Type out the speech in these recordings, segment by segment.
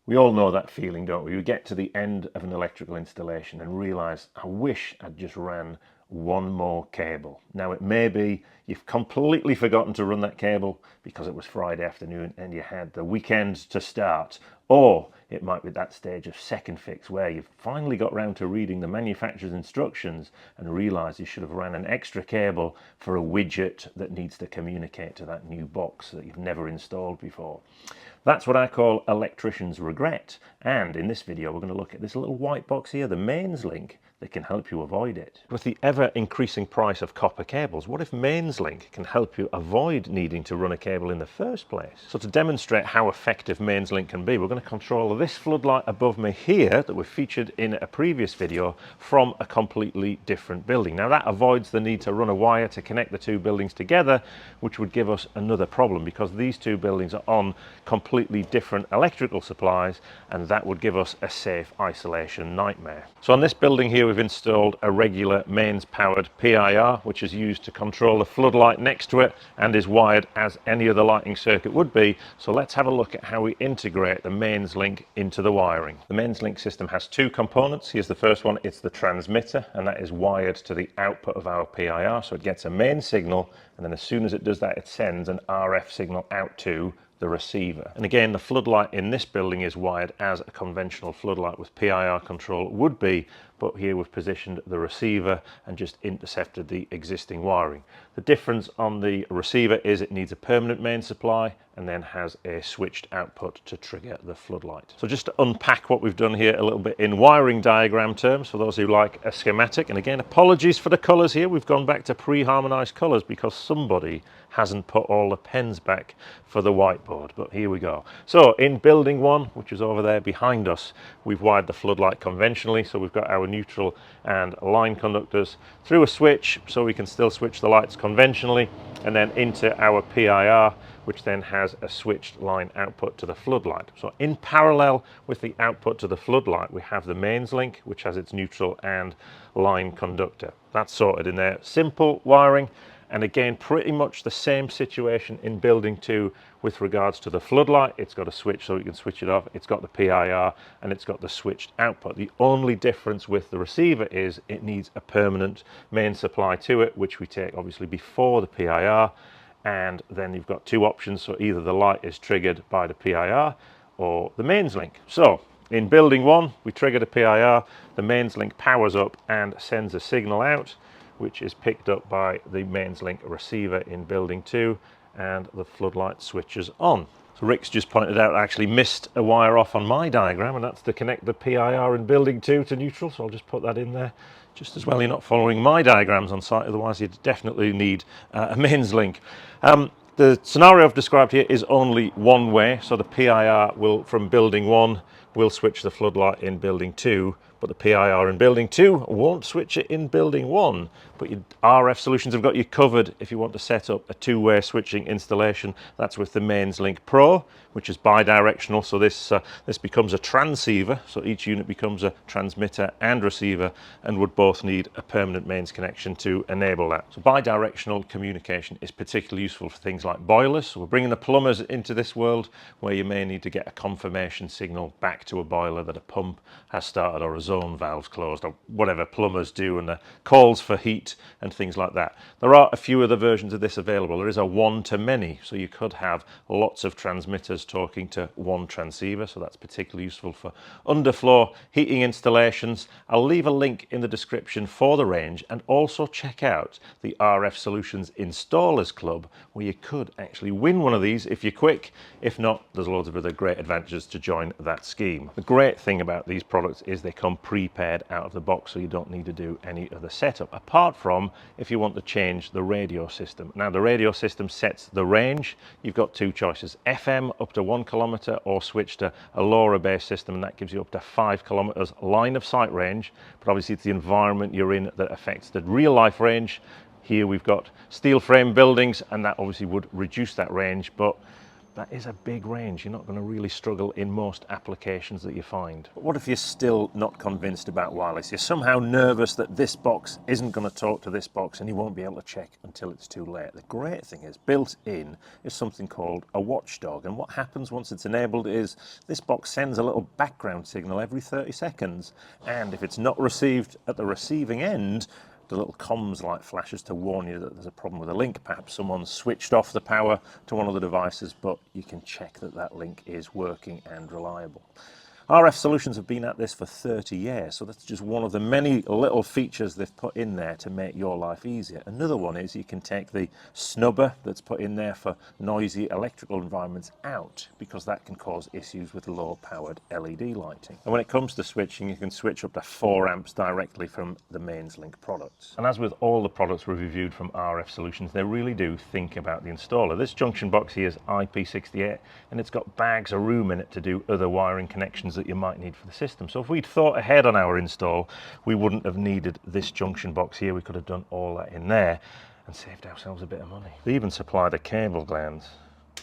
We all know that feeling, don't we? We get to the end of an electrical installation and realise, I wish I'd just ran one more cable. Now it may be you've completely forgotten to run that cable because it was Friday afternoon and you had the weekend to start, or it might be that stage of second fix where you've finally got round to reading the manufacturer's instructions and realise you should have ran an extra cable for a widget that needs to communicate to that new box that you've never installed before. That's what I call electrician's regret, and in this video we're going to look at this little white box here, the Mainslink, that can help you avoid it. With the ever increasing price of copper cables, what if Mainslink can help you avoid needing to run a cable in the first place? So to demonstrate how effective Mainslink can be, we're going to control this floodlight above me here that we've featured in a previous video from a completely different building. Now that avoids the need to run a wire to connect the two buildings together, which would give us another problem because these two buildings are on completely different electrical supplies, and that would give us a safe isolation nightmare. So on this building here we've installed a regular mains powered PIR, which is used to control the floodlight next to it and is wired as any other lighting circuit would be. So let's have a look at how we integrate the Mainslink into the wiring. The Mainslink system has two components. Here's the first one. It's the transmitter, and that is wired to the output of our PIR, so it gets a main signal, and then as soon as it does that it sends an RF signal out to the receiver. And again, the floodlight in this building is wired as a conventional floodlight with PIR control would be, but here we've positioned the receiver and just intercepted the existing wiring. The difference on the receiver is it needs a permanent main supply and then has a switched output to trigger the floodlight. So just to unpack what we've done here a little bit in wiring diagram terms for those who like a schematic, and again apologies for the colours here, we've gone back to pre-harmonized colours because somebody hasn't put all the pens back for the whiteboard, but here we go. So in building one, which is over there behind us, we've wired the floodlight conventionally, so we've got our neutral and line conductors through a switch so we can still switch the lights conventionally, and then into our PIR, which then has a switched line output to the floodlight. So in parallel with the output to the floodlight, we have the Mainslink, which has its neutral and line conductor. That's sorted in there. Simple wiring. And again, pretty much the same situation in building two with regards to the floodlight. It's got a switch so you can switch it off. It's got the PIR and it's got the switched output. The only difference with the receiver is it needs a permanent main supply to it, which we take obviously before the PIR. And then you've got two options. So either the light is triggered by the PIR or the Mainslink. So in building one, we trigger the PIR, the Mainslink powers up and sends a signal out, which is picked up by the Mainslink receiver in building two, and the floodlight switches on. So Rick's just pointed out I actually missed a wire off on my diagram, and that's to connect the PIR in building two to neutral, so I'll just put that in there. Just as well you're not following my diagrams on site, otherwise you'd definitely need a Mainslink. The scenario I've described here is only one way, so the PIR will, from building one, will switch the floodlight in building two, but the PIR in building two won't switch it in building one. But your RF Solutions have got you covered if you want to set up a two-way switching installation. That's with the Mainslink Pro, which is bi-directional, so this becomes a transceiver, so each unit becomes a transmitter and receiver and would both need a permanent mains connection to enable that. So bi-directional communication is particularly useful for things like boilers. So we're bringing the plumbers into this world where you may need to get a confirmation signal back to a boiler that a pump has started or a zone valve's closed or whatever plumbers do, and the calls for heat and things like that. There are a few other versions of this available. There is a one-to-many, so you could have lots of transmitters talking to one transceiver, so that's particularly useful for underfloor heating installations. I'll leave a link in the description for the range, and also check out the RF Solutions Installers Club, where you could actually win one of these if you're quick. If not, there's loads of other great advantages to join that scheme. The great thing about these products is they come prepared out of the box, so you don't need to do any of the setup, apart from if you want to change the radio system. Now the radio system sets the range. You've got two choices: FM up to 1 kilometer, or switch to a LoRa based system, and that gives you up to 5 kilometers line of sight range. But obviously it's the environment you're in that affects the real life range. Here we've got steel frame buildings, and that obviously would reduce that range, but that is a big range. You're not going to really struggle in most applications that you find. But what if you're still not convinced about wireless? You're somehow nervous that this box isn't going to talk to this box and you won't be able to check until it's too late. The great thing is, built in is something called a Watchdog, and what happens once it's enabled is this box sends a little background signal every 30 seconds, and if it's not received at the receiving end, the little comms light flashes to warn you that there's a problem with a link. Perhaps someone's switched off the power to one of the devices, but you can check that that link is working and reliable. RF Solutions have been at this for 30 years, so that's just one of the many little features they've put in there to make your life easier. Another one is you can take the snubber that's put in there for noisy electrical environments out, because that can cause issues with low-powered LED lighting. And when it comes to switching, you can switch up to 4 amps directly from the Mainslink products. And as with all the products we've reviewed from RF Solutions, they really do think about the installer. This junction box here is IP68, and it's got bags of room in it to do other wiring connections that you might need for the system. So if we'd thought ahead on our install, we wouldn't have needed this junction box here. We could have done all that in there and saved ourselves a bit of money. They even supply the cable glands.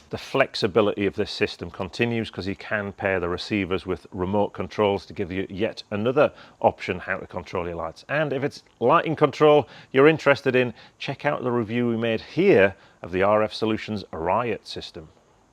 The flexibility of this system continues because you can pair the receivers with remote controls to give you yet another option how to control your lights. And if it's lighting control you're interested in, check out the review we made here of the RF Solutions Riot system.